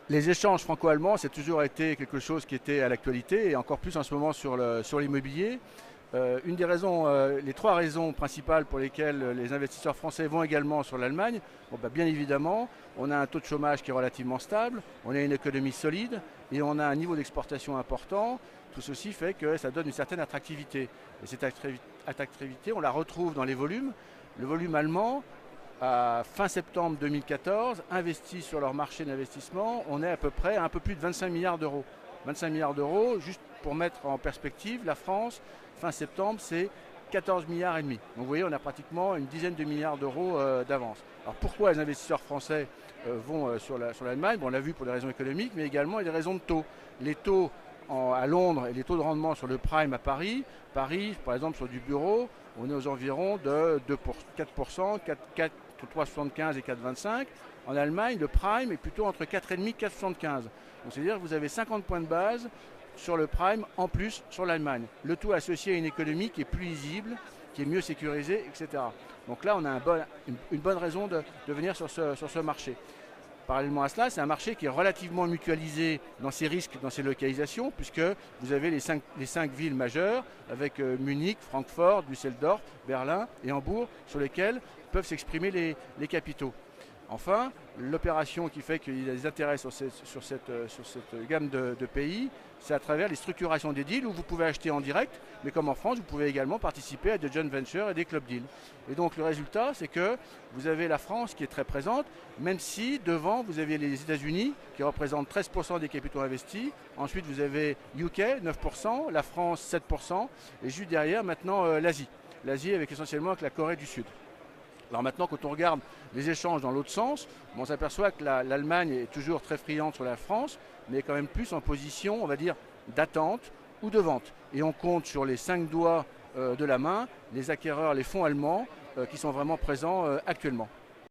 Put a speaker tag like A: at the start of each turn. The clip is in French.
A: Les échanges franco-allemands, c'est toujours été quelque chose qui était à l'actualité et encore plus en ce moment sur l'immobilier. Une des raisons, les trois raisons principales pour lesquelles les investisseurs français vont également sur l'Allemagne, bon, bah, bien évidemment, on a un taux de chômage qui est relativement stable, on a une économie solide et on a un niveau d'exportation important. Tout ceci fait que ça donne une certaine attractivité. Et cette attractivité, on la retrouve dans les volumes. Le volume allemand, à fin septembre 2014, investis sur leur marché d'investissement, on est à peu près à un peu plus de 25 milliards d'euros. 25 milliards d'euros, juste pour mettre en perspective, la France, fin septembre, c'est 14 milliards et demi. Donc vous voyez, on a pratiquement une dizaine de milliards d'euros d'avance. Alors pourquoi les investisseurs français vont sur l'Allemagne? Bon, on l'a vu pour des raisons économiques, mais également des raisons de taux. Les taux à Londres et les taux de rendement sur le prime à Paris. Paris, par exemple, sur du bureau, on est aux environs de 4%, 3,75 et 4,25. En Allemagne, le prime est plutôt entre 4,5 et 4,75. Donc c'est-à-dire que vous avez 50 points de base sur le prime en plus sur l'Allemagne. Le tout associé à une économie qui est plus lisible, qui est mieux sécurisée, etc. Donc là, on a une bonne raison de venir sur ce marché. Parallèlement à cela, c'est un marché qui est relativement mutualisé dans ses risques, dans ses localisations, puisque vous avez les cinq villes majeures, avec Munich, Francfort, Düsseldorf, Berlin et Hambourg, sur lesquelles peuvent s'exprimer les capitaux. Enfin, l'opération qui fait qu'il y a des intérêts sur cette gamme de pays, c'est à travers les structurations des deals où vous pouvez acheter en direct, mais comme en France, vous pouvez également participer à des joint ventures et des club deals. Et donc le résultat, c'est que vous avez la France qui est très présente, même si devant, vous avez les États-Unis qui représentent 13% des capitaux investis. Ensuite, vous avez UK, 9%, la France, 7%, et juste derrière, maintenant, l'Asie. L'Asie avec essentiellement avec la Corée du Sud. Alors maintenant, quand on regarde les échanges dans l'autre sens, on s'aperçoit que l'Allemagne est toujours très friande sur la France, mais quand même plus en position, on va dire, d'attente ou de vente. Et on compte sur les 5 doigts de la main les acquéreurs, les fonds allemands qui sont vraiment présents actuellement.